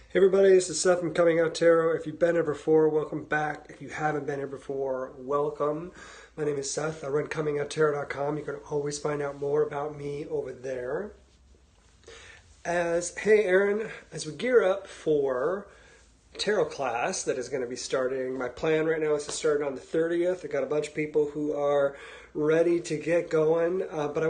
Hey everybody, this is Seth from Coming Out Tarot. If you've been here before, welcome back. If you haven't been here before, welcome. My name is Seth. I run ComingOutTarot.com. You can always find out more about me over there. Hey Aaron, as we gear up for tarot class that is going to be starting, my plan right now is to start on the 30th. I've got a bunch of people who are ready to get going, but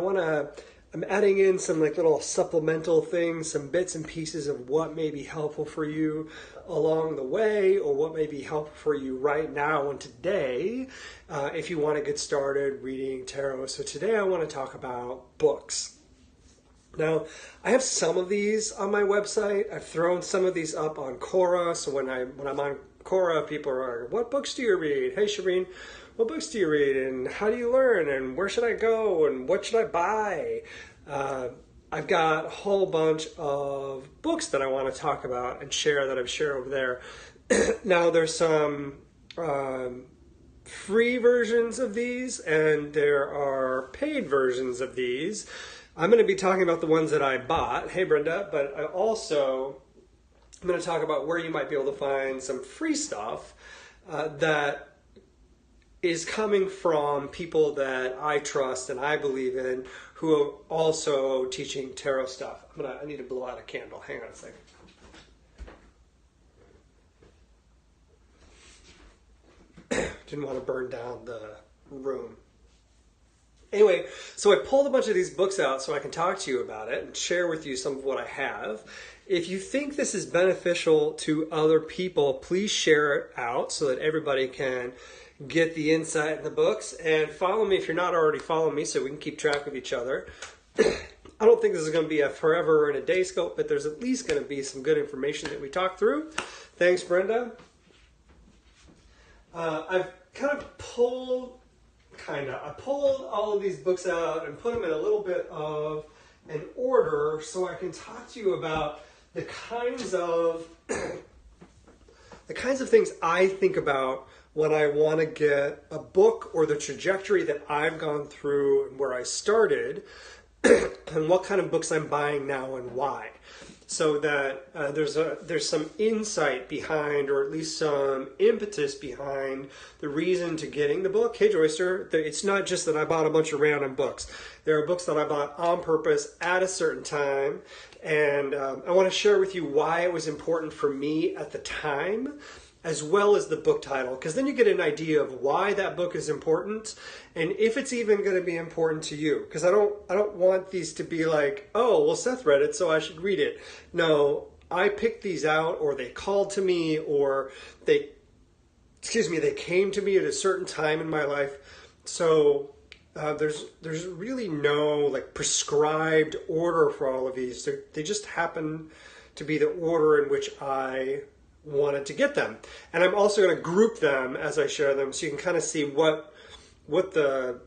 I'm adding in some little supplemental things, some bits and pieces of what may be helpful for you along the way, or what may be helpful for you right now and today, if you want to get started reading tarot. So today I want to talk about books. Now, I have some of these on my website. I've thrown some of these up on Quora. So when I'm on Quora, people are like, what books do you read? Hey, Shireen, what books do you read? And how do you learn? And where should I go? And what should I buy? I've got a whole bunch of books that I want to talk about and share that I've shared over there. Now, there's some free versions of these, and there are paid versions of these. I'm going to be talking about the ones that I bought. Hey, Brenda. But I'm going to talk about where you might be able to find some free stuff that is coming from people that I trust and I believe in, who are also teaching tarot stuff. I need to blow out a candle. Hang on a second. Didn't want to burn down the room. Anyway, so I pulled a bunch of these books out so I can talk to you about it and share with you some of what I have. If you think this is beneficial to other people, please share it out so that everybody can get the insight in the books. And follow me if you're not already following me so we can keep track of each other. I don't think this is going to be a forever and a day scope, but there's at least going to be some good information that we talk through. Thanks, Brenda. I've I pulled all of these books out and put them in a little bit of an order so I can talk to you about the kinds of things I think about when I want to get a book, or the trajectory that I've gone through and where I started, and what kind of books I'm buying now and why. So that there's some insight behind, or at least some impetus behind, the reason to getting the book. Hey, Joyster, it's not just that I bought a bunch of random books. There are books that I bought on purpose at a certain time, and I want to share with you why it was important for me at the time, as well as the book title, because then you get an idea of why that book is important, and if it's even going to be important to you. Because I don't want these to be like, oh, well, Seth read it, so I should read it. No, I picked these out, or they called to me, or they came to me at a certain time in my life. So there's really no prescribed order for all of these. They just happen to be the order in which I wanted to get them. And I'm also going to group them as I share them, so you can kind of see what the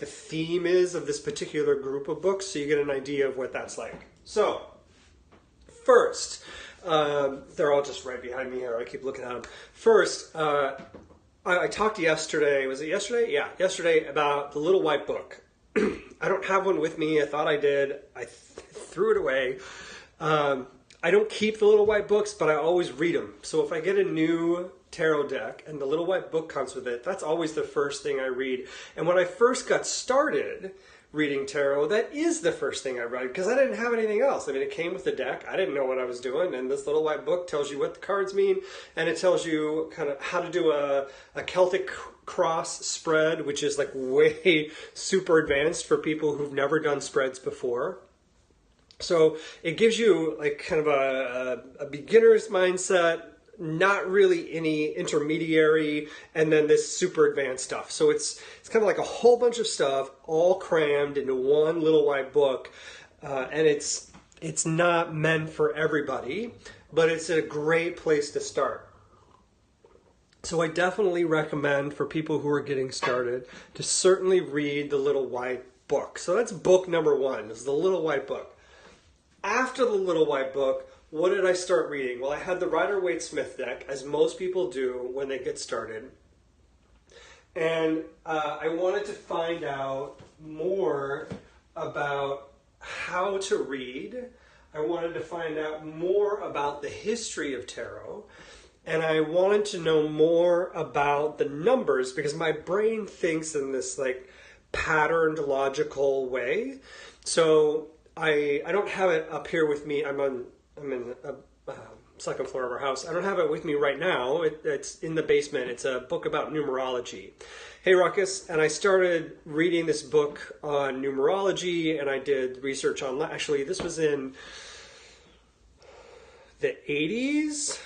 theme is of this particular group of books, so you get an idea of what that's like. So first, they're all just right behind me here. I keep looking at them. First, I talked yesterday. Was it yesterday? Yeah, yesterday, about the little white book. I don't have one with me. I thought I did. I threw it away. I don't keep the little white books, but I always read them. So if I get a new tarot deck and the little white book comes with it, that's always the first thing I read. And when I first got started reading tarot, that is the first thing I read, because I didn't have anything else. I mean, it came with the deck. I didn't know what I was doing. And this little white book tells you what the cards mean, and it tells you kind of how to do a Celtic cross spread, which is way super advanced for people who've never done spreads before. So it gives you kind of a beginner's mindset, not really any intermediary, and then this super advanced stuff. So it's kind of like a whole bunch of stuff all crammed into one little white book, and it's not meant for everybody, but it's a great place to start. So I definitely recommend for people who are getting started to certainly read the little white book. So that's book number one, is the little white book. After the little white book, what did I start reading? Well, I had the Rider-Waite-Smith deck, as most people do when they get started. And I wanted to find out more about how to read I wanted to find out more about the history of tarot, and I wanted to know more about the numbers because my brain thinks in this like patterned logical way. So I don't have it up here with me. I'm in a second floor of our house. I don't have it with me right now. It's in the basement. It's a book about numerology. Hey Ruckus, and I started reading this book on numerology, and I did research on, actually this was in the 80s?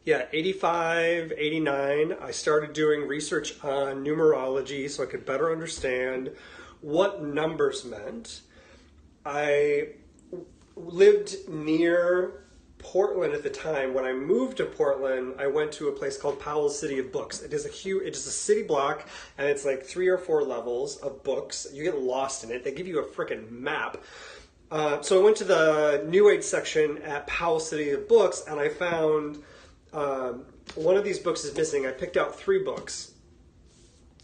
Yeah, 85, 89, I started doing research on numerology so I could better understand what numbers meant. I lived near Portland at the time. When I moved to Portland, I went to a place called Powell's City of Books. It is a city block, and it's like 3 or 4 levels of books. You get lost in it. They give you a freaking map. So I went to the New Age section at Powell's City of Books, and I found one of these books is missing. I picked out 3 books.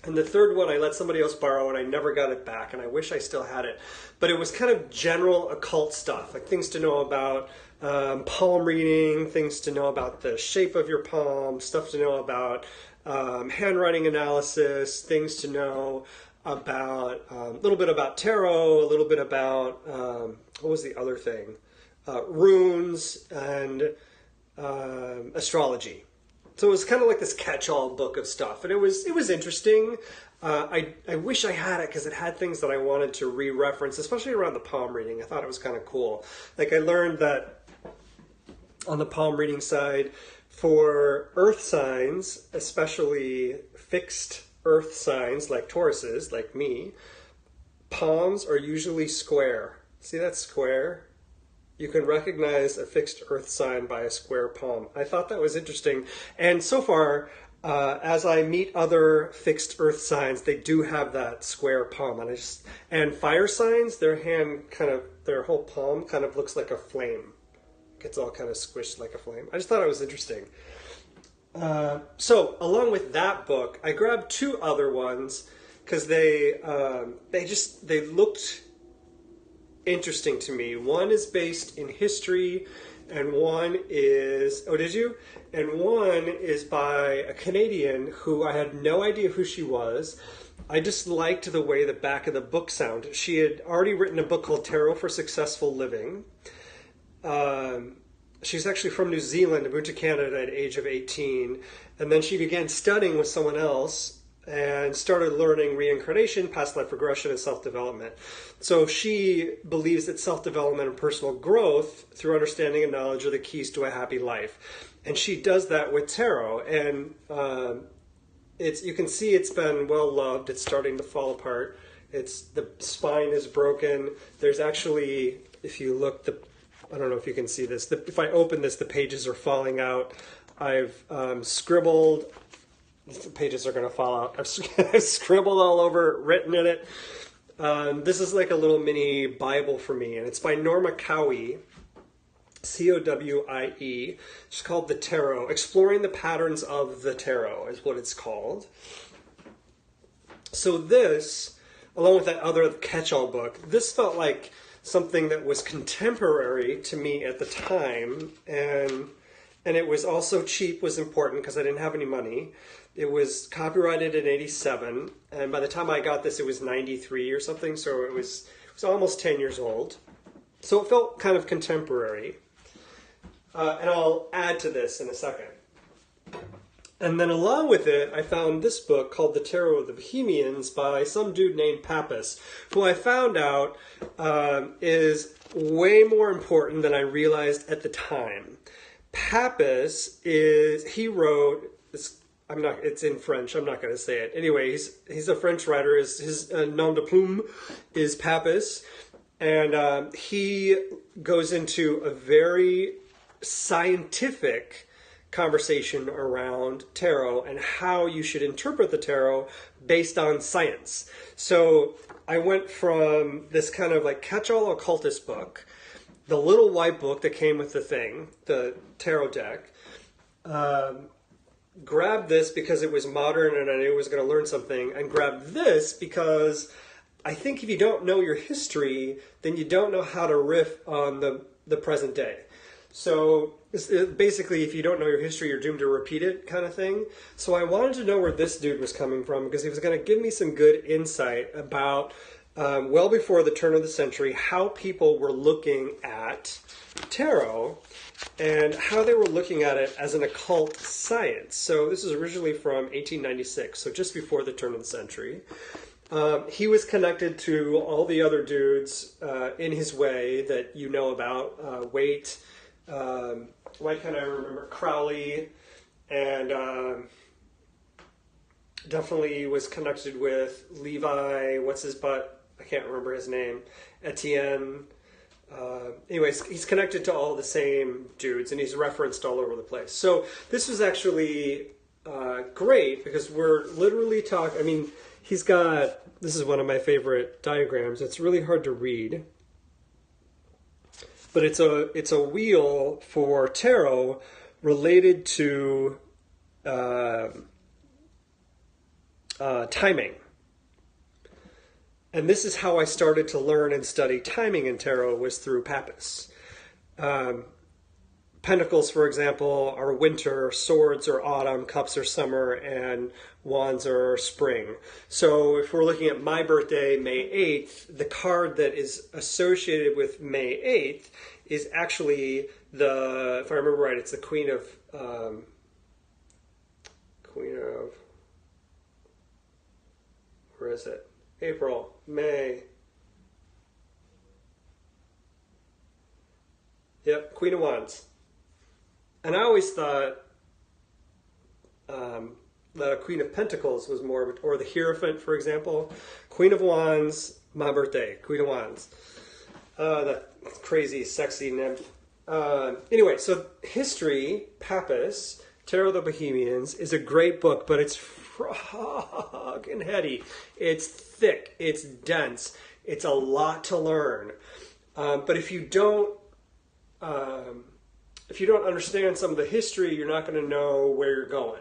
And the third one I let somebody else borrow, and I never got it back, and I wish I still had it. But it was kind of general occult stuff, like things to know about palm reading, things to know about the shape of your palm, stuff to know about handwriting analysis, things to know about a little bit about tarot, a little bit about, what was the other thing? Runes and astrology. So it was kind of like this catch-all book of stuff, and it was interesting. I wish I had it because it had things that I wanted to re-reference, especially around the palm reading. I thought it was kind of cool. Like I learned that on the palm reading side, for earth signs, especially fixed earth signs like Tauruses, like me, palms are usually square. See that square? You can recognize a fixed earth sign by a square palm. I thought that was interesting. And so far, as I meet other fixed earth signs, they do have that square palm. And fire signs, their whole palm kind of looks like a flame. Gets all kind of squished like a flame. I just thought it was interesting. So along with that book, I grabbed 2 other ones because they looked interesting to me. One is based in history, and one is, oh, did you? And one is by a Canadian who I had no idea who she was. I just liked the way the back of the book sounded. She had already written a book called Tarot for Successful Living. She's actually from New Zealand and moved to Canada at the age of 18. And then she began studying with someone else and started learning reincarnation, past life regression, and self-development. So she believes that self-development and personal growth through understanding and knowledge are the keys to a happy life. And she does that with tarot. And you can see it's been well loved. It's starting to fall apart. The spine is broken. There's actually, if you look, I don't know if you can see this. If I open this, the pages are falling out. I've scribbled. The pages are going to fall out. I've scribbled all over it, written in it. This is like a little mini Bible for me, and it's by Norma Cowie, Cowie. It's called The Tarot. Exploring the Patterns of the Tarot is what it's called. So this, along with that other catch-all book, this felt like something that was contemporary to me at the time, and it was also cheap was important because I didn't have any money. It was copyrighted in 87, and by the time I got this, it was 93 or something, so it was almost 10 years old. So it felt kind of contemporary. And I'll add to this in a second. And then along with it, I found this book called The Tarot of the Bohemians by some dude named Pappas, who I found out is way more important than I realized at the time. Pappas it's in French, I'm not going to say it. Anyway, he's a French writer. His nom de plume is Pappas. And he goes into a very scientific conversation around tarot and how you should interpret the tarot based on science. So I went from this kind of like catch-all occultist book, the little white book that came with the thing, the tarot deck, grabbed this because it was modern and I knew I was going to learn something, and grabbed this because I think if you don't know your history, then you don't know how to riff on the present day. So basically, if you don't know your history, you're doomed to repeat it, kind of thing. So I wanted to know where this dude was coming from, because he was going to give me some good insight about, well before the turn of the century, how people were looking at tarot and how they were looking at it as an occult science. So this is originally from 1896, so just before the turn of the century. He was connected to all the other dudes in his way that you know about. Why can't I remember? Crowley, and definitely was connected with Levi, what's his butt? I can't remember his name. Etienne. Anyways, he's connected to all the same dudes, and he's referenced all over the place. So this was actually great, because we're literally talking, I mean, he's got, this is one of my favorite diagrams. It's really hard to read, but it's a wheel for tarot related to timing. And this is how I started to learn and study timing in tarot, was through Pappas. Pentacles, for example, are winter, swords are autumn, cups are summer, and wands are spring. So if we're looking at my birthday, May 8th, the card that is associated with May 8th is actually the, if I remember right, it's the Queen of, where is it? April, May. Yep, Queen of Wands. And I always thought the Queen of Pentacles was more of it, or the Hierophant, for example. Queen of Wands, my birthday, Queen of Wands. That crazy, sexy nymph. Anyway, so history, Pappas, Tarot of the Bohemians, is a great book, but it's fucking heady. It's thick. It's dense. It's a lot to learn. But if you don't understand some of the history, you're not going to know where you're going.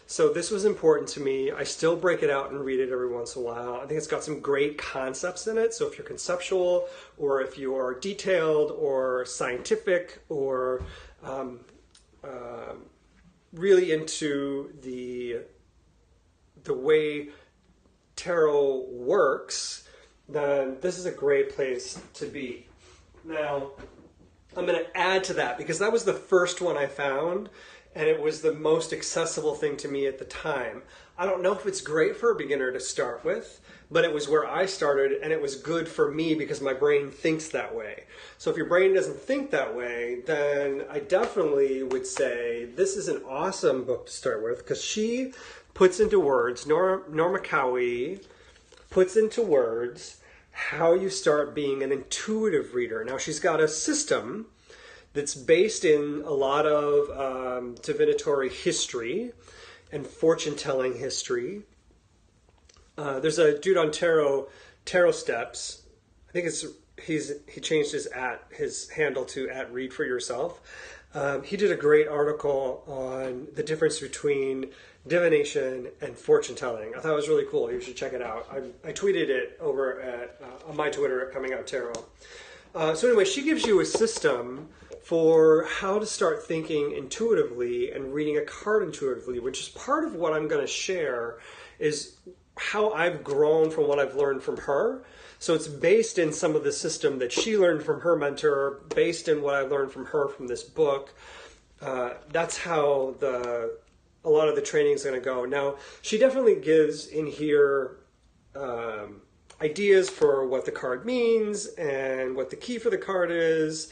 So this was important to me. I still break it out and read it every once in a while. I think it's got some great concepts in it. So if you're conceptual, or if you're detailed or scientific, or really into the way tarot works, then this is a great place to be. Now, I'm going to add to that, because that was the first one I found, and it was the most accessible thing to me at the time. I don't know if it's great for a beginner to start with, but it was where I started, and it was good for me because my brain thinks that way. So if your brain doesn't think that way, then I definitely would say this is an awesome book to start with, because she puts into words, Norma Cowie puts into words how you start being an intuitive reader. Now, she's got a system that's based in a lot of divinatory history and fortune-telling history. There's a dude on Tarot Steps. I think he changed his handle to @readforyourself. He did a great article on the difference between divination and fortune-telling. I thought it was really cool. You should check it out. I tweeted it over on my Twitter at Coming Out Tarot. So anyway, she gives you a system for how to start thinking intuitively and reading a card intuitively, which is part of what I'm going to share, is how I've grown from what I've learned from her. So it's based in some of the system that she learned from her mentor, based in what I learned from her from this book. That's how a lot of the training is going to go. Now, she definitely gives in here ideas for what the card means and what the key for the card is.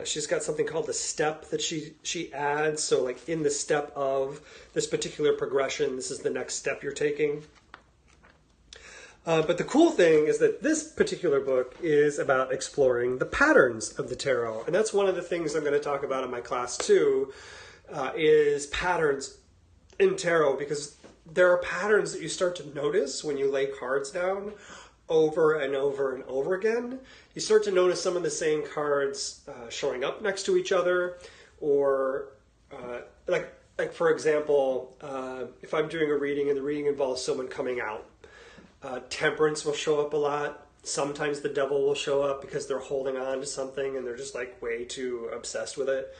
She's got something called the step that she adds. So like in the step of this particular progression, this is the next step you're taking. But the cool thing is that this particular book is about exploring the patterns of the tarot. And that's one of the things I'm going to talk about in my class too, is patterns in tarot, because there are patterns that you start to notice when you lay cards down over and over and over again. You start to notice some of the same cards showing up next to each other, or like for example, if I'm doing a reading and the reading involves someone coming out, Temperance will show up a lot. Sometimes the devil will show up because they're holding on to something and they're just like way too obsessed with it.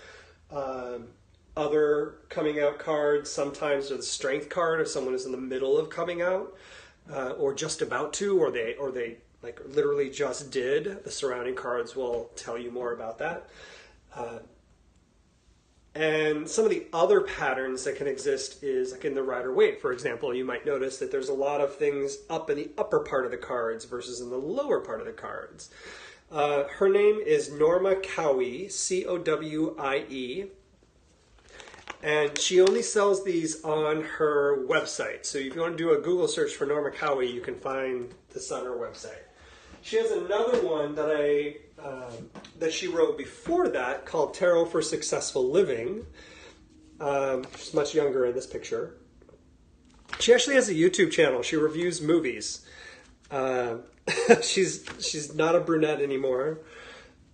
Other coming out cards sometimes are the strength card if someone is in the middle of coming out, or just about to, or they like literally just did. The surrounding cards will tell you more about that. And some of the other patterns that can exist is like in the Rider-Waite, for example, you might notice that there's a lot of things up in the upper part of the cards versus in the lower part of the cards. Her name is Norma Cowie, Cowie, and she only sells these on her website. So if you want to do a Google search for Norma Cowie, you can find this on her website. She has another one that she wrote before that called Tarot for Successful Living. She's much younger in this picture. She actually has a YouTube channel. She reviews movies. She's not a brunette anymore.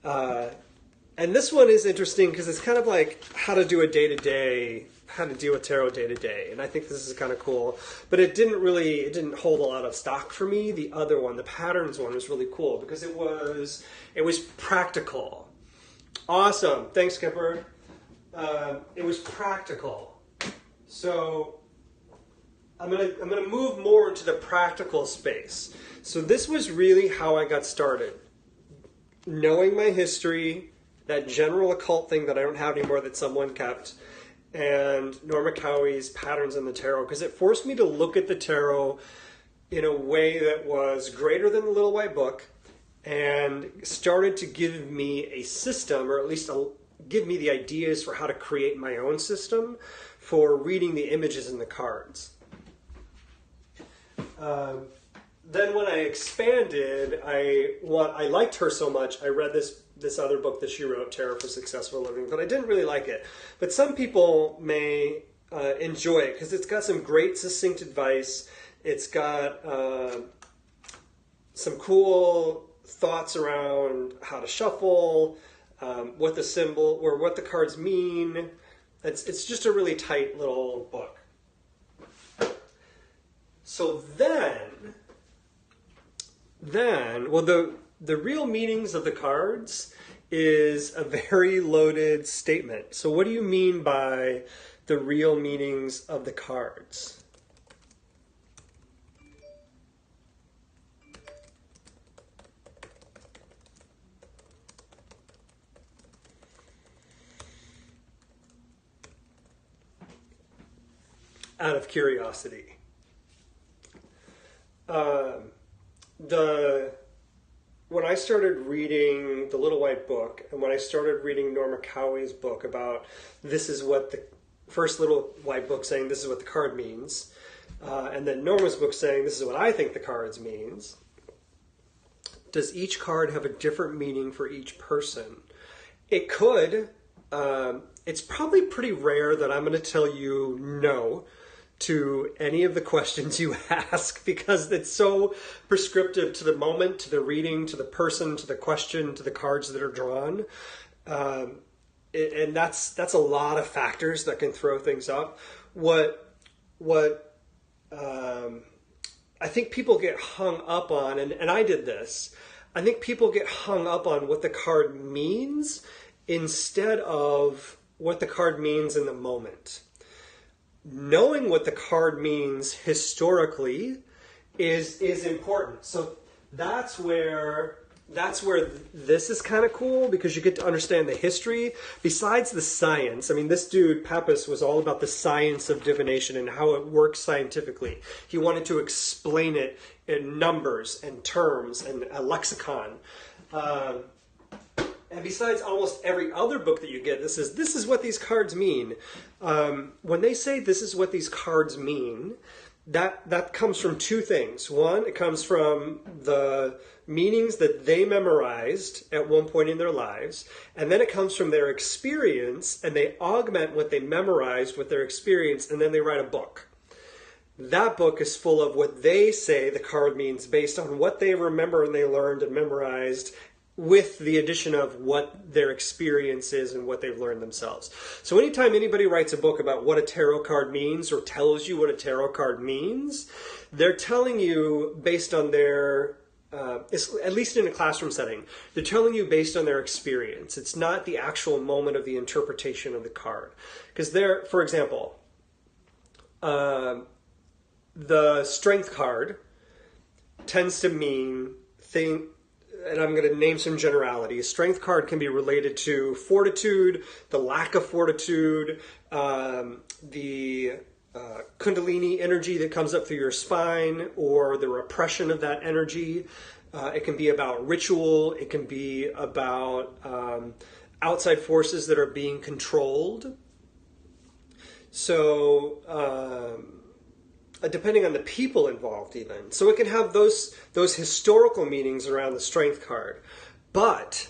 And this one is interesting because it's kind of like how to do a day-to-day, how to deal with tarot day-to-day. And I think this is kind of cool. But it didn't hold a lot of stock for me. The other one, the patterns one, was really cool because it was practical. Awesome. Thanks, Kipper. It was practical. So I'm gonna move more into the practical space. So this was really how I got started. Knowing my history, that general occult thing that I don't have anymore that someone kept, and Norma Cowie's Patterns in the Tarot, because it forced me to look at the tarot in a way that was greater than the Little White Book and started to give me a system, or at least give me the ideas for how to create my own system for reading the images in the cards. Then when I expanded, I liked her so much, I read this other book that she wrote, Tarot for Successful Living, but I didn't really like it. But some people may enjoy it because it's got some great succinct advice. It's got some cool thoughts around how to shuffle, what the symbol or what the cards mean. It's just a really tight little book. So well, the real meanings of the cards is a very loaded statement. So what do you mean by the real meanings of the cards? Out of curiosity. When I started reading the Little White Book, and when I started reading Norma Cowie's book about this is what the first Little White Book saying this is what the card means, and then Norma's book saying this is what I think the cards means, does each card have a different meaning for each person? It could. It's probably pretty rare that I'm going to tell you no to any of the questions you ask because it's so prescriptive to the moment, to the reading, to the person, to the question, to the cards that are drawn. And that's a lot of factors that can throw things up. What I think people get hung up on, and I did this, I think people get hung up on what the card means instead of what the card means in the moment. Knowing what the card means historically is important. So that's where this is kind of cool because you get to understand the history besides the science. I mean, this dude, Pappas, was all about the science of divination and how it works scientifically. He wanted to explain it in numbers and terms and a lexicon. And besides almost every other book that you get, this is what these cards mean. When they say this is what these cards mean, that comes from two things. One, it comes from the meanings that they memorized at one point in their lives, and then it comes from their experience, and they augment what they memorized with their experience, and then they write a book. That book is full of what they say the card means based on what they remember and they learned and memorized, with the addition of what their experience is and what they've learned themselves. So anytime anybody writes a book about what a tarot card means or tells you what a tarot card means, they're telling you based on their, at least in a classroom setting, they're telling you based on their experience. It's not the actual moment of the interpretation of the card. Because they're, for example, the strength card tends to mean and I'm going to name some generalities. Strength card can be related to fortitude, the lack of fortitude, the Kundalini energy that comes up through your spine, or the repression of that energy. It can be about ritual. It can be about outside forces that are being controlled. So, depending on the people involved even. So it can have those historical meanings around the strength card. But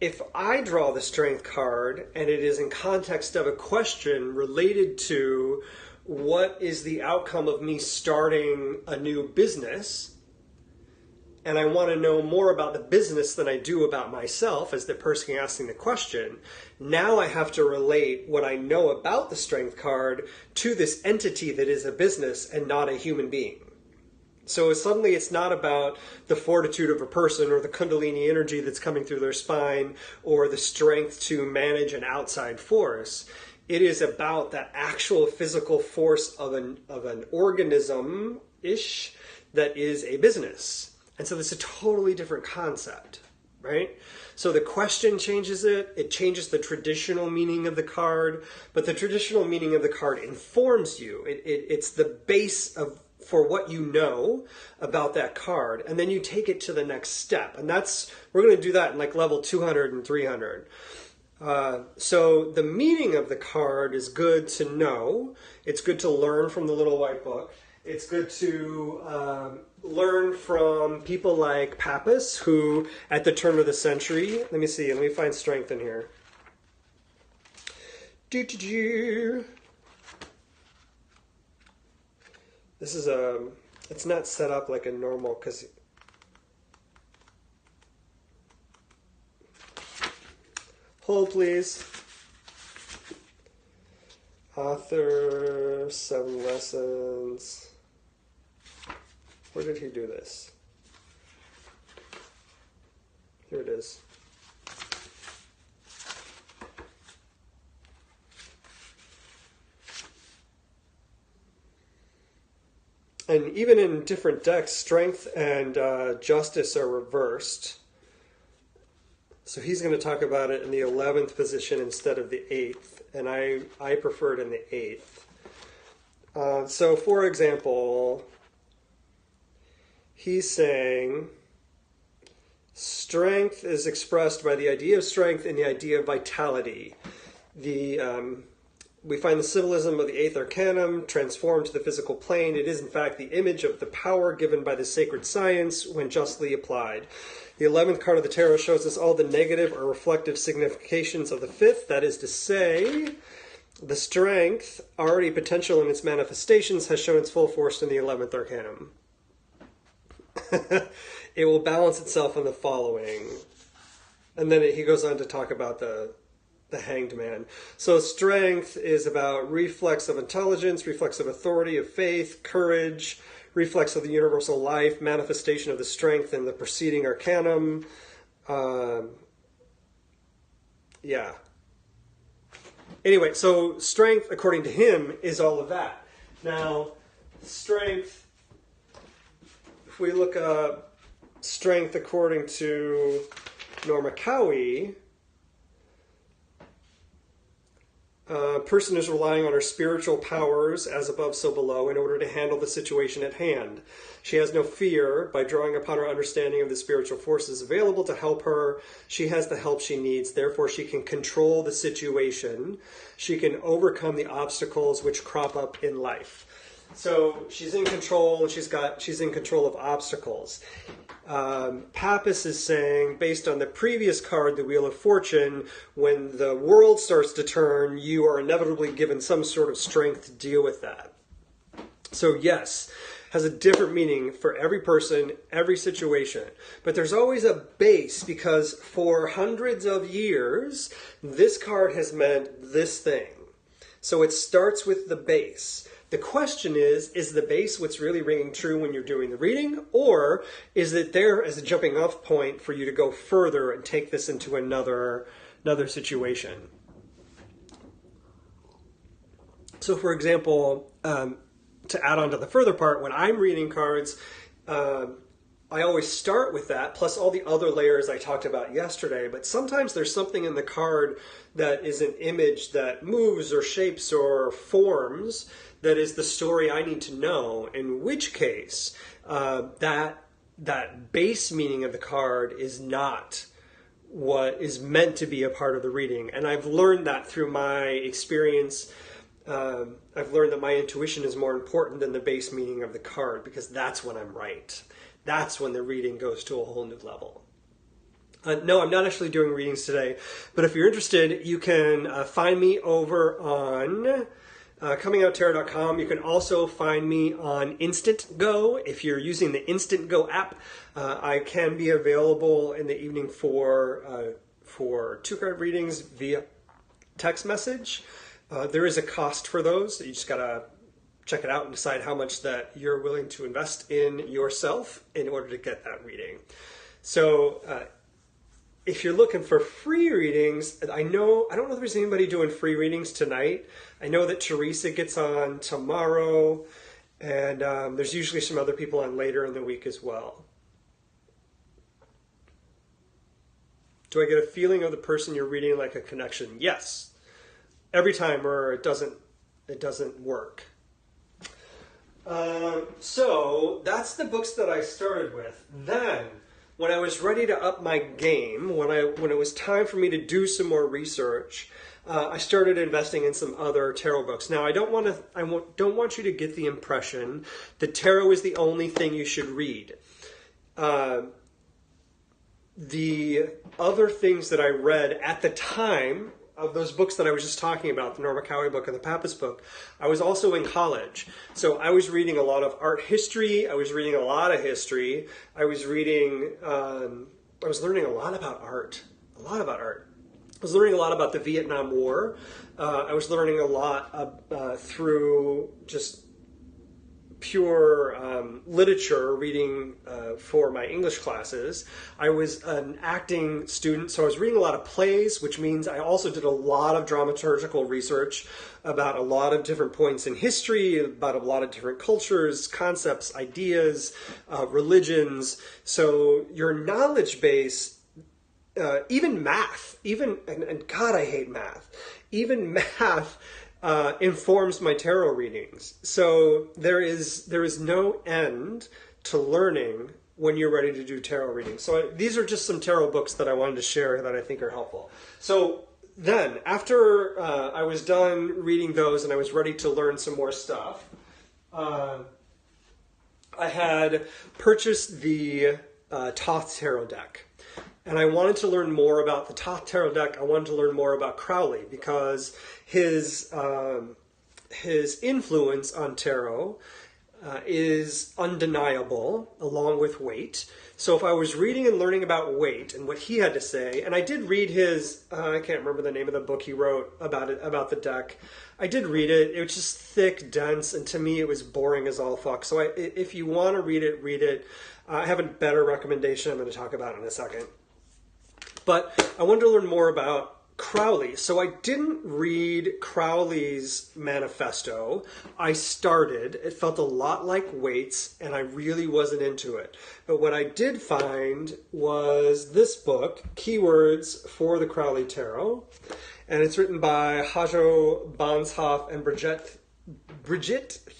if I draw the strength card and it is in context of a question related to what is the outcome of me starting a new business, and I want to know more about the business than I do about myself as the person asking the question, now I have to relate what I know about the strength card to this entity that is a business and not a human being. So suddenly it's not about the fortitude of a person or the Kundalini energy that's coming through their spine or the strength to manage an outside force. It is about that actual physical force of an organism-ish that is a business. And so it's a totally different concept, right? So the question changes it. It changes the traditional meaning of the card, but the traditional meaning of the card informs you. It's the base for what you know about that card, and then you take it to the next step. And we're going to do that in like level 200 and 300. So the meaning of the card is good to know. It's good to learn from the little white book. It's good to learn from people like Pappas, who at the turn of the century, let me find strength in here. This is it's not set up like a normal, because hold please. Author, 7 lessons. Where did he do this? Here it is. And even in different decks, strength and justice are reversed. So he's going to talk about it in the 11th position instead of the 8th. And I prefer it in the 8th. So for example, he's saying strength is expressed by the idea of strength and the idea of vitality. We find the symbolism of the 8th arcanum transformed to the physical plane. It is in fact the image of the power given by the sacred science when justly applied. The 11th card of the tarot shows us all the negative or reflective significations of the 5th. That is to say, the strength, already potential in its manifestations, has shown its full force in the 11th arcanum. It will balance itself in the following. And then he goes on to talk about the Hanged Man. So strength is about reflex of intelligence, reflex of authority, of faith, courage, reflex of the universal life, manifestation of the strength in the preceding arcanum. Yeah. Anyway, so strength, according to him, is all of that. Now, strength, if we look up strength according to Norma Cowie, a person is relying on her spiritual powers, as above, so below, in order to handle the situation at hand. She has no fear. By drawing upon her understanding of the spiritual forces available to help her, she has the help she needs. Therefore, she can control the situation. She can overcome the obstacles which crop up in life. So she's in control, and she's in control of obstacles. Pappas is saying, based on the previous card, the Wheel of Fortune, when the world starts to turn, you are inevitably given some sort of strength to deal with that. So yes, has a different meaning for every person, every situation. But there's always a base, because for hundreds of years, this card has meant this thing. So it starts with the base. The question is the base what's really ringing true when you're doing the reading, or is it there as a jumping off point for you to go further and take this into another situation? So for example, to add on to the further part, when I'm reading cards, I always start with that, plus all the other layers I talked about yesterday, but sometimes there's something in the card that is an image that moves or shapes or forms that is the story I need to know, in which case that base meaning of the card is not what is meant to be a part of the reading. And I've learned that through my experience. I've learned that my intuition is more important than the base meaning of the card, because that's when I'm right. That's when the reading goes to a whole new level. No, I'm not actually doing readings today, but if you're interested, you can find me over on comingoutarot.com. You can also find me on Instant Go. If you're using the Instant Go app, I can be available in the evening for 2-card readings via text message. There is a cost for those. You just gotta check it out and decide how much that you're willing to invest in yourself in order to get that reading. So if you're looking for free readings, I don't know if there's anybody doing free readings tonight. I know that Teresa gets on tomorrow, and there's usually some other people on later in the week as well. Do I get a feeling of the person you're reading, like a connection? Yes. Every time, or it doesn't work. So that's the books that I started with. Then, when I was ready to up my game, when it was time for me to do some more research, I started investing in some other tarot books. Now, I don't want you to get the impression that tarot is the only thing you should read. The other things that I read at the time of those books that I was just talking about, the Norma Cowie book and the Pappas book, I was also in college. So I was reading a lot of art history. I was reading a lot of history. I was learning a lot about art. I was learning a lot about the Vietnam War. I was learning a lot through just pure literature reading for my English classes. I was an acting student, so I was reading a lot of plays, which means I also did a lot of dramaturgical research about a lot of different points in history, about a lot of different cultures, concepts, ideas, religions. So your knowledge base, even math, and God, I hate math, even math informs my tarot readings. So there is no end to learning when you're ready to do tarot readings. So these are just some tarot books that I wanted to share that I think are helpful. So then, after I was done reading those and I was ready to learn some more stuff, I had purchased the Thoth Tarot deck. And I wanted to learn more about the Thoth Tarot deck. I wanted to learn more about Crowley, because his influence on tarot is undeniable, along with Waite. So if I was reading and learning about Waite and what he had to say, and I did read his, I can't remember the name of the book he wrote about the deck. I did read it. It was just thick, dense, and to me it was boring as all fuck. So if you want to read it, read it. I have a better recommendation I'm going to talk about in a second. But I wanted to learn more about Crowley. So I didn't read Crowley's manifesto. I started. It felt a lot like Waite's, and I really wasn't into it. But what I did find was this book, Keywords for the Crowley Tarot. And it's written by Hajo Bonshoff and Bridget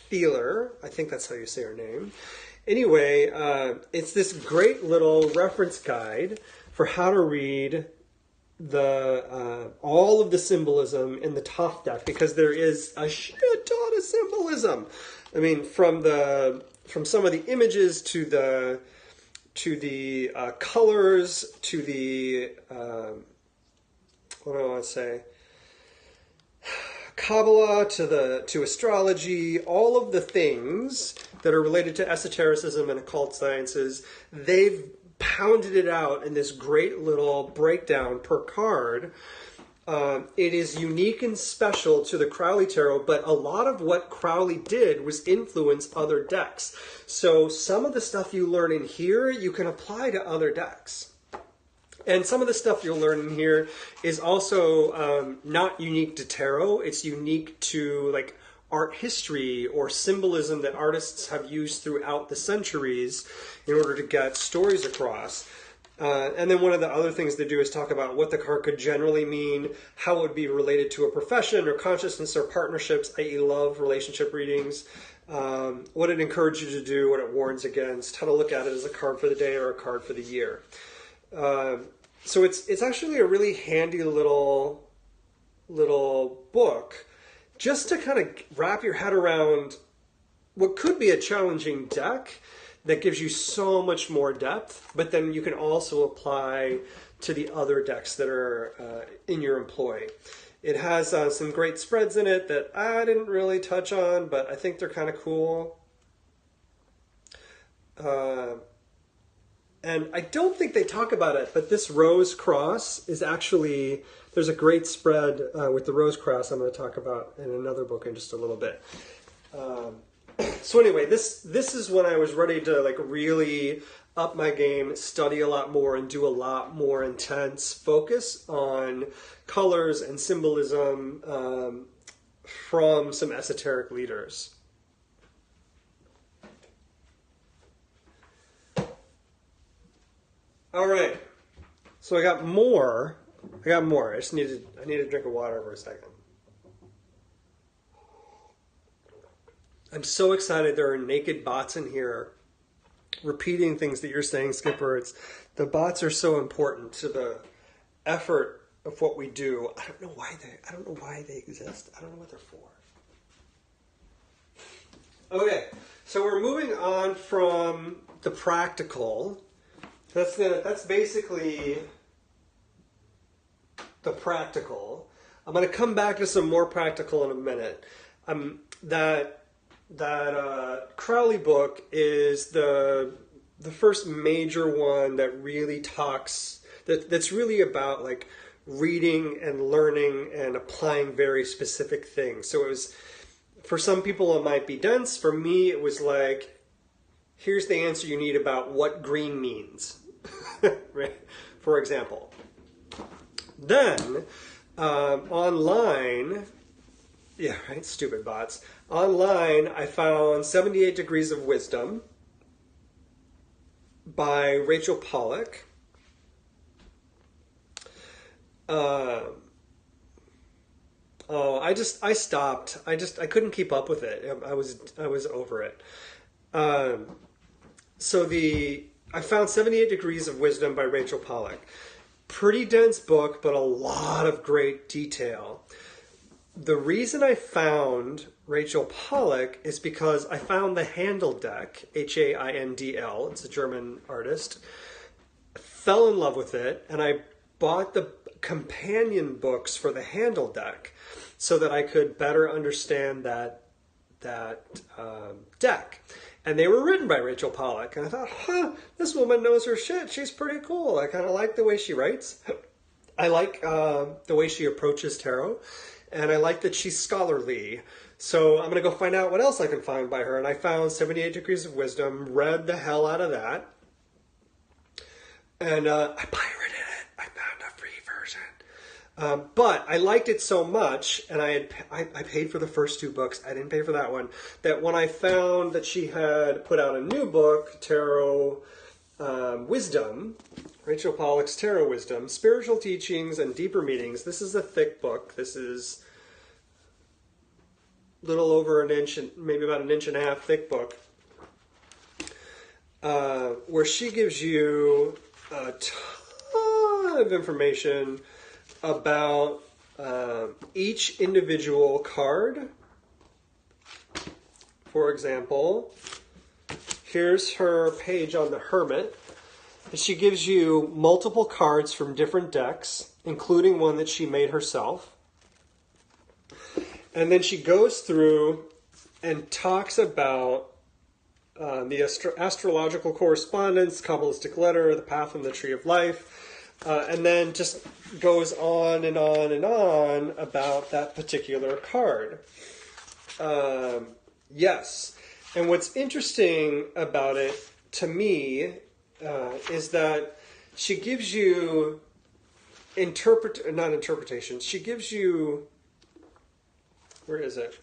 Thieler. I think that's how you say her name. Anyway, it's this great little reference guide for how to read all of the symbolism in the Thoth deck, because there is a shit ton of symbolism. I mean, from some of the images to the colors to the what do I want to say? Kabbalah to astrology, all of the things that are related to esotericism and occult sciences, they've pounded it out in this great little breakdown per card. It is unique and special to the Crowley Tarot, but a lot of what Crowley did was influence other decks. So some of the stuff you learn in here, you can apply to other decks. And some of the stuff you'll learn in here is also not unique to tarot. It's unique to like art history or symbolism that artists have used throughout the centuries in order to get stories across. And then one of the other things they do is talk about what the card could generally mean, how it would be related to a profession or consciousness or partnerships, i.e. love, relationship readings, what it encourages you to do, what it warns against, how to look at it as a card for the day or a card for the year. So it's actually a really handy little book just to kind of wrap your head around what could be a challenging deck that gives you so much more depth, but then you can also apply to the other decks that are in your employ. It has some great spreads in it that I didn't really touch on, but I think they're kind of cool. And I don't think they talk about it, but this Rose Cross is actually, there's a great spread with the Rose Cross I'm going to talk about in another book in just a little bit. So anyway, this is when I was ready to like really up my game, study a lot more, and do a lot more intense focus on colors and symbolism from some esoteric leaders. All right, so I got more. I just need a drink of water for a second. I'm so excited there are naked bots in here repeating things that you're saying, Skipper. The bots are so important to the effort of what we do. I don't know why they exist. I don't know what they're for. Okay, so we're moving on from the practical. That's basically the practical. I'm going to come back to some more practical in a minute. That Crowley book is the first major one that really talks, that's really about like reading and learning and applying very specific things. So it was, for some people it might be dense. For me it was like, here's the answer you need about what green means, right? For example. Then online, yeah, right, stupid bots. Online, I found 78 Degrees of Wisdom by Rachel Pollack. I stopped. I couldn't keep up with it. I was over it. I found 78 Degrees of Wisdom by Rachel Pollack. Pretty dense book, but a lot of great detail. The reason I found Rachel Pollack is because I found the Handel deck, Haindl, it's a German artist, fell in love with it, and I bought the companion books for the Handel deck so that I could better understand that deck. And they were written by Rachel Pollack, and I thought, this woman knows her shit. She's pretty cool. I kind of like the way she writes. I like the way she approaches tarot. And I like that she's scholarly. So I'm going to go find out what else I can find by her. And I found 78 Degrees of Wisdom, read the hell out of that. And I pirated it. I found a free version. But I liked it so much, and I paid for the first two books. I didn't pay for that one. That when I found that she had put out a new book, Tarot Wisdom, Rachel Pollack's Tarot Wisdom, Spiritual Teachings and Deeper Meanings. This is a thick book. This is a little over an inch, maybe about an inch and a half thick book, where she gives you a ton of information about each individual card. For example, here's her page on the Hermit. She gives you multiple cards from different decks, including one that she made herself. And then she goes through and talks about the astrological correspondence, Kabbalistic letter, the path and the tree of life, And then just goes on and on and on about that particular card. Yes. And what's interesting about it to me is that she gives you not interpretations. She gives you, where is it?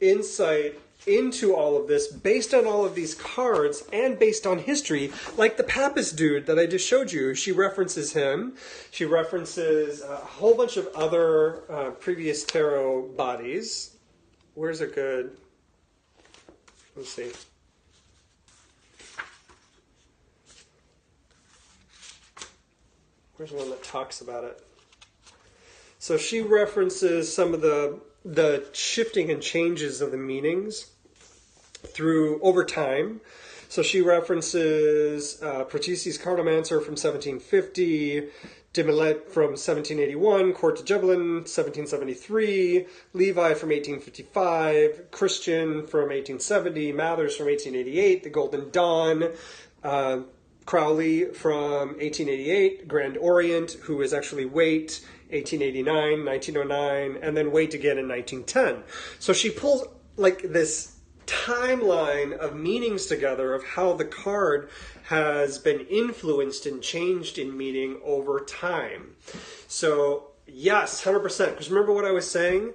Insight into all of this based on all of these cards and based on history, like the Papist dude that I just showed you. She references him. She references a whole bunch of other previous tarot bodies. Where's a good? Let's see. Where's one that talks about it? So she references some of the shifting and changes of the meanings through over time. So she references Protesi's Cartomancer from 1750, Dimilet from 1781, Court de Gebelin 1773, Levi from 1855, Christian from 1870, Mathers from 1888, The Golden Dawn, Crowley from 1888, Grand Orient, who is actually Waite, 1889, 1909, and then Waite again in 1910. So she pulls like this timeline of meanings together of how the card has been influenced and changed in meaning over time. So yes, 100%. Because remember what I was saying?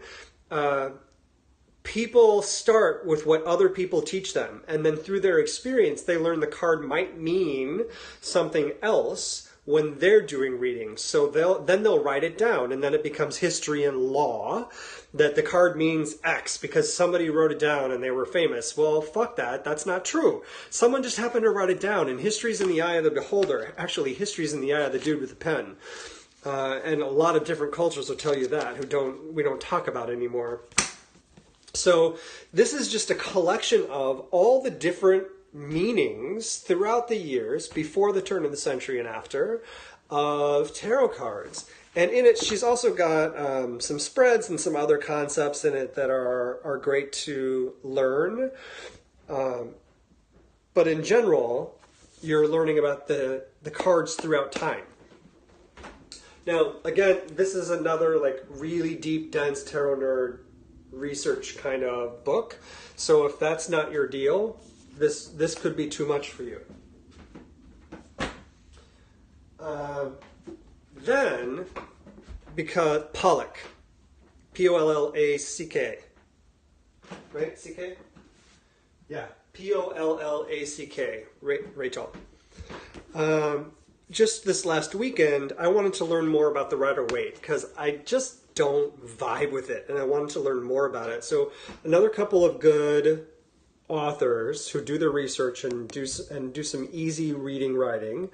People start with what other people teach them, and then through their experience, they learn the card might mean something else when they're doing readings. So they'll write it down, and then it becomes history and law that the card means X because somebody wrote it down and they were famous. Well, fuck that. That's not true. Someone just happened to write it down, and history's in the eye of the beholder. Actually, history's in the eye of the dude with the pen. And a lot of different cultures will tell you that, we don't talk about anymore. So this is just a collection of all the different meanings throughout the years before the turn of the century and after of tarot cards. And in it, she's also got some spreads and some other concepts in it that are great to learn. But in general, you're learning about the cards throughout time. Now, again, this is another like really deep, dense tarot nerd research kind of book. So if that's not your deal, this could be too much for you. Then, because Pollack, Pollack, right? CK? Yeah, Pollack, Rachel. Just this last weekend, I wanted to learn more about the Rider-Waite because I just don't vibe with it, and I wanted to learn more about it. So another couple of good authors who do their research and do some easy reading writing: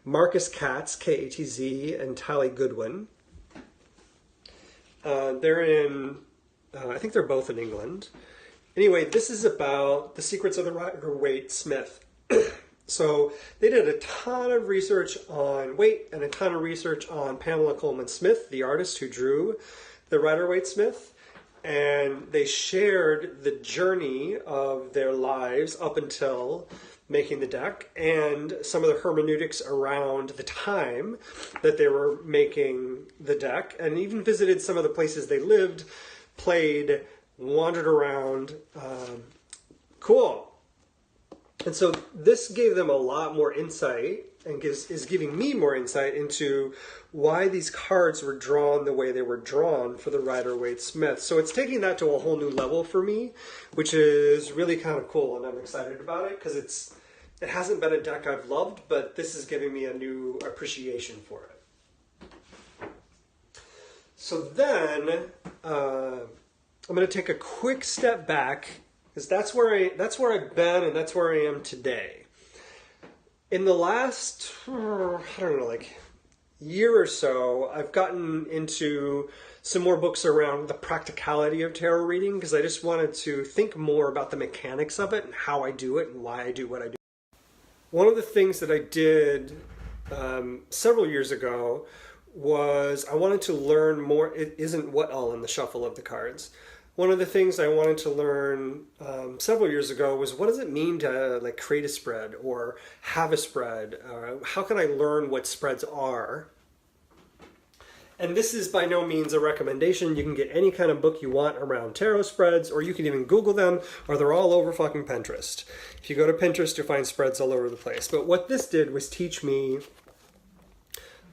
Marcus Katz, Katz, and Tally Goodwin. They're in, I think they're both in England. Anyway, this is about the secrets of the Rider-Waite Smith. So they did a ton of research on Waite and a ton of research on Pamela Coleman Smith, the artist who drew the Rider-Waite Smith. And they shared the journey of their lives up until making the deck and some of the hermeneutics around the time that they were making the deck, and even visited some of the places they lived, played, wandered around. Cool. And so this gave them a lot more insight and is giving me more insight into why these cards were drawn the way they were drawn for the Rider-Waite Smith. So it's taking that to a whole new level for me, which is really kind of cool, and I'm excited about it because it hasn't been a deck I've loved, but this is giving me a new appreciation for it. So then I'm going to take a quick step back because that's where I've been and that's where I am today. In the last, year or so, I've gotten into some more books around the practicality of tarot reading because I just wanted to think more about the mechanics of it and how I do it and why I do what I do. One of the things that I did several years ago was I wanted to learn more. It isn't what all in the shuffle of the cards. one of the things I wanted to learn several years ago was what does it mean to like create a spread or have a spread? How can I learn what spreads are? And this is by no means a recommendation. You can get any kind of book you want around tarot spreads, or you can even Google them, or they're all over fucking Pinterest. If you go to Pinterest, you'll find spreads all over the place. But what this did was teach me,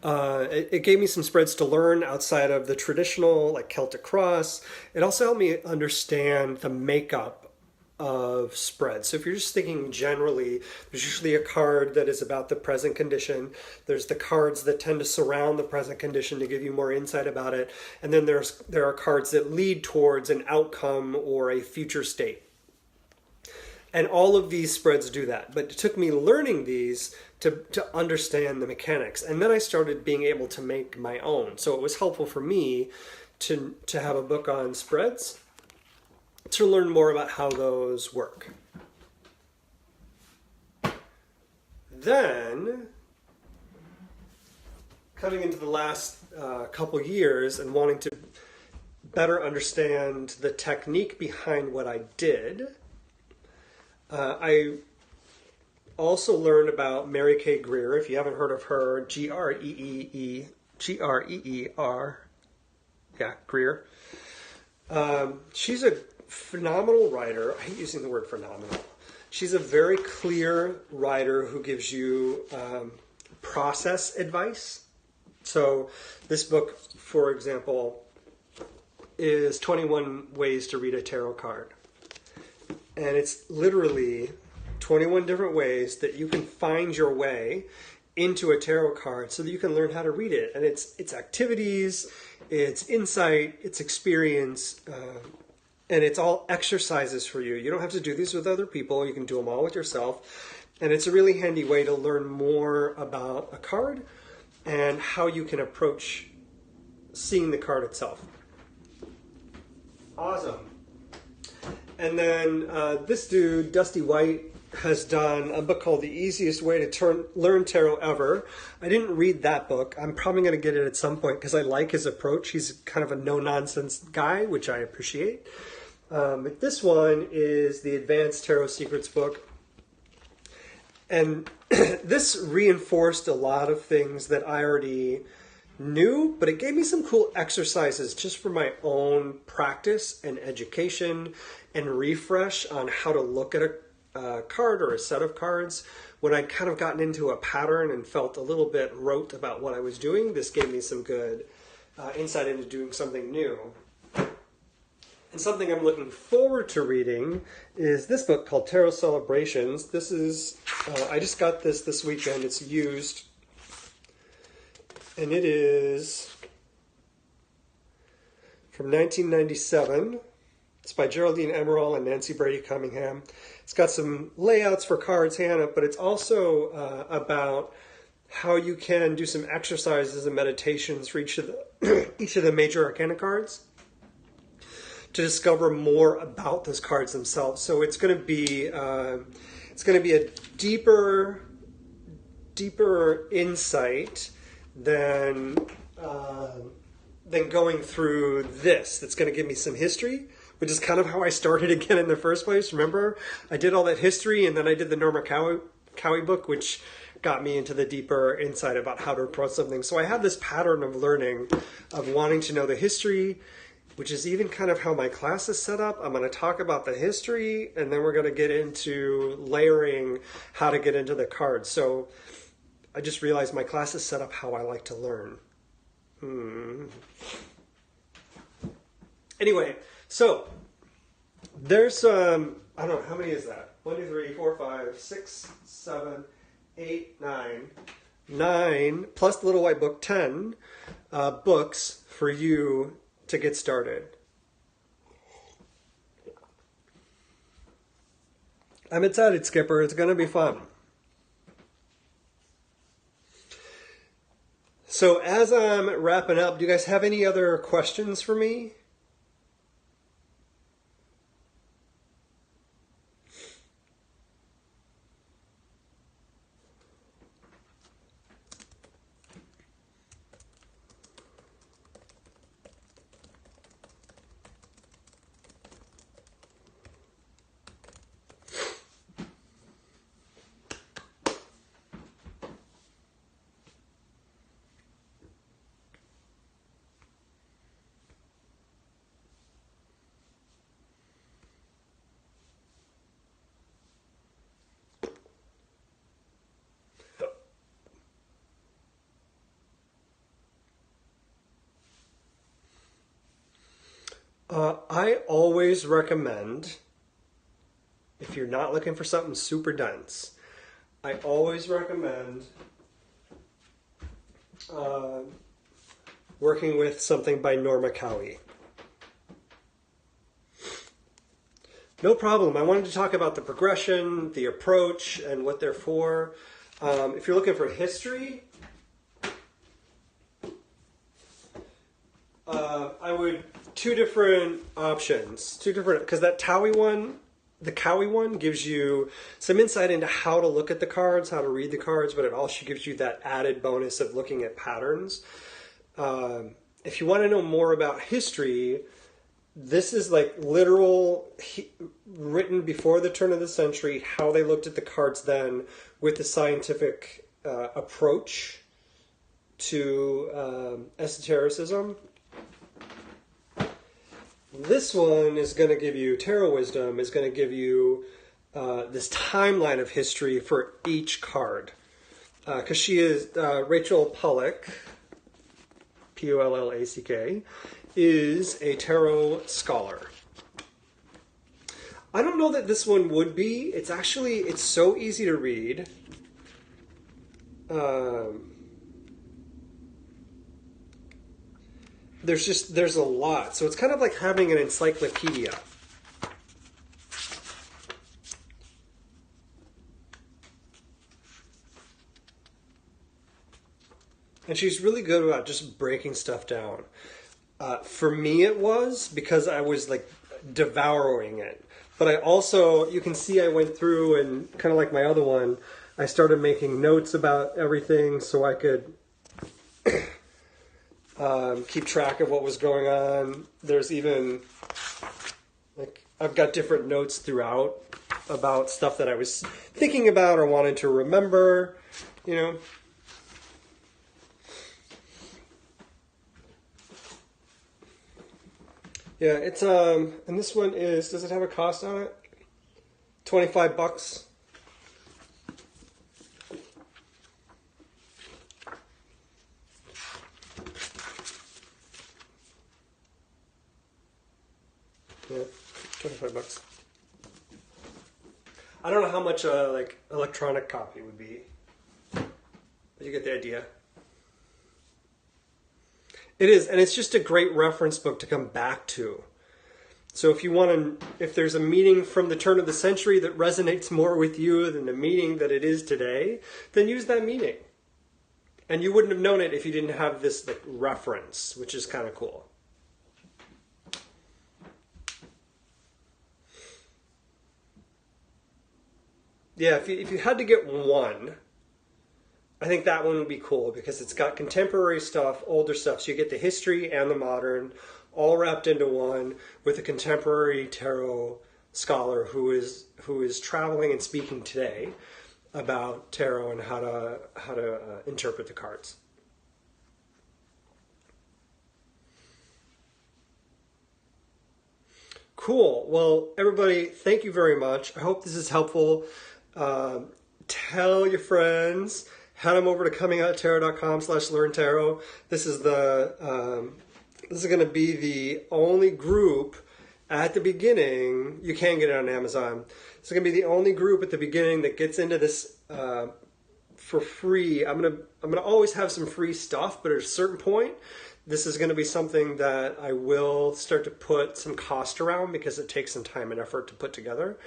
it gave me some spreads to learn outside of the traditional, like Celtic Cross. It also helped me understand the makeup of spreads. So if you're just thinking generally, there's usually a card that is about the present condition. There's the cards that tend to surround the present condition to give you more insight about it. And then there are cards that lead towards an outcome or a future state. And all of these spreads do that. But it took me learning these to understand the mechanics. And then I started being able to make my own. So it was helpful for me to have a book on spreads to learn more about how those work. Then, coming into the last couple years and wanting to better understand the technique behind what I did, I also learned about Mary Kay Grier. If you haven't heard of her, Greer, Greer. She's a phenomenal writer. I hate using the word phenomenal. She's a very clear writer who gives you process advice. So this book, for example, is 21 ways to read a tarot card. And it's literally 21 different ways that you can find your way into a tarot card so that you can learn how to read it. And it's activities, it's insight, it's experience, and it's all exercises for you. You don't have to do these with other people. You can do them all with yourself. And it's a really handy way to learn more about a card and how you can approach seeing the card itself. Awesome. And then this dude, Dusty White, has done a book called The Easiest Way to Learn Tarot Ever. I didn't read that book. I'm probably going to get it at some point because I like his approach. He's kind of a no-nonsense guy, which I appreciate. But this one is the Advanced Tarot Secrets book. And this reinforced a lot of things that I already knew, but it gave me some cool exercises just for my own practice and education and refresh on how to look at a card or a set of cards. When I'd kind of gotten into a pattern and felt a little bit rote about what I was doing, this gave me some good insight into doing something new. And something I'm looking forward to reading is this book called Tarot Celebrations. This is, I just got this weekend. It's used. And it is from 1997. It's by Geraldine Emerald and Nancy Brady Cunningham. It's got some layouts for cards, Hannah, but it's also about how you can do some exercises and meditations for each of the major arcana cards to discover more about those cards themselves. So it's going to be a deeper insight than going through this. That's going to give me some history, which is kind of how I started again in the first place. Remember, I did all that history, and then I did the Norma Cowie book, which got me into the deeper insight about how to approach something. So I have this pattern of learning, of wanting to know the history, which is even kind of how my class is set up. I'm going to talk about the history, and then we're going to get into layering how to get into the cards. So I just realized my class is set up how I like to learn. Anyway, so there's, I don't know, how many is that? 1, 2, 3, 4, 5, 6, 7, 8, 9. 9, plus the little white book, 10 books for you to get started. I'm excited, Skipper. It's going to be fun. So as I'm wrapping up, do you guys have any other questions for me? I always recommend, if you're not looking for something super dense, I always recommend working with something by Norma Cowie. No problem. I wanted to talk about the progression, the approach, and what they're for. If you're looking for history, I would, two different options. Because that the Cowie one gives you some insight into how to look at the cards, how to read the cards, but it also gives you that added bonus of looking at patterns. If you want to know more about history, this is like literal, written before the turn of the century, how they looked at the cards then with the scientific approach to esotericism. This one is going to give you, Tarot Wisdom is going to give you this timeline of history for each card. Because she is, Rachel Pollack, Pollack, is a tarot scholar. I don't know that this one would be. It's so easy to read. There's a lot. So it's kind of like having an encyclopedia. And she's really good about just breaking stuff down. For me it was, because I was like devouring it. But I also, you can see I went through and kind of like my other one, I started making notes about everything so I could keep track of what was going on. There's even, like, I've got different notes throughout about stuff that I was thinking about or wanted to remember, you know. Yeah, it's and this one is, does it have a cost on it? $25. Yeah, $25. I don't know how much like electronic copy would be, but you get the idea. It is, and it's just a great reference book to come back to. So if you want to, if there's a meaning from the turn of the century that resonates more with you than the meaning that it is today, then use that meaning. And you wouldn't have known it if you didn't have this like reference, which is kind of cool. Yeah, if you had to get one, I think that one would be cool because it's got contemporary stuff, older stuff. So you get the history and the modern all wrapped into one with a contemporary tarot scholar who is traveling and speaking today about tarot and how to interpret the cards. Cool. Well, everybody, thank you very much. I hope this is helpful. Tell your friends. Head them over to comingouttarot.com/learntarot. This is going to be the only group at the beginning. You can get it on Amazon. It's going to be the only group at the beginning that gets into this for free. I'm gonna always have some free stuff, but at a certain point, this is going to be something that I will start to put some cost around because it takes some time and effort to put together.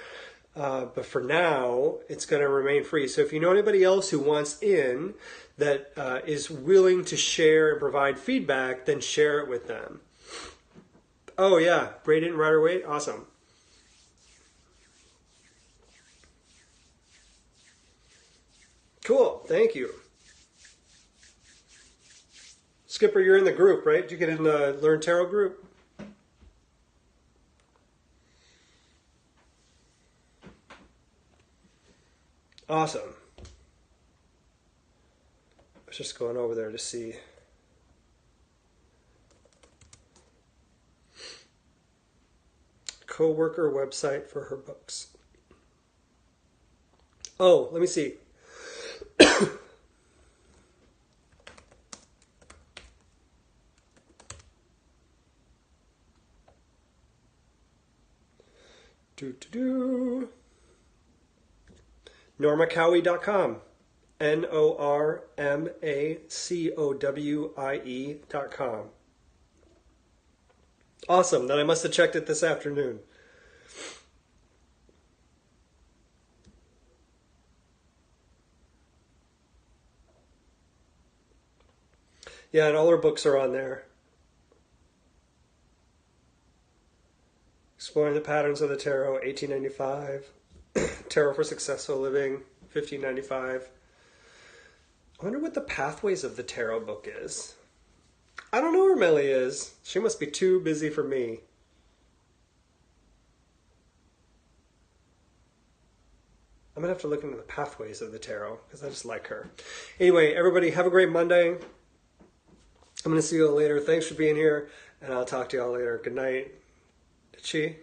But for now, it's going to remain free. So if you know anybody else who wants in that is willing to share and provide feedback, then share it with them. Oh yeah, Braden Rider-Waite, awesome. Cool, thank you. Skipper, you're in the group, right? Did you get in the Learn Tarot group? Awesome. I was just going over there to see. Co-worker website for her books. Oh, let me see. NormaCowie.com. NormaCowie.com. Awesome. Then I must have checked it this afternoon. Yeah, and all her books are on there. Exploring the Patterns of the Tarot, 1895. Tarot for Successful Living, 1595. I wonder what the Pathways of the Tarot book is. I don't know where Melly is. She must be too busy for me. I'm going to have to look into the Pathways of the Tarot because I just like her. Anyway, everybody, have a great Monday. I'm going to see you all later. Thanks for being here, and I'll talk to you all later. Good night. Did she?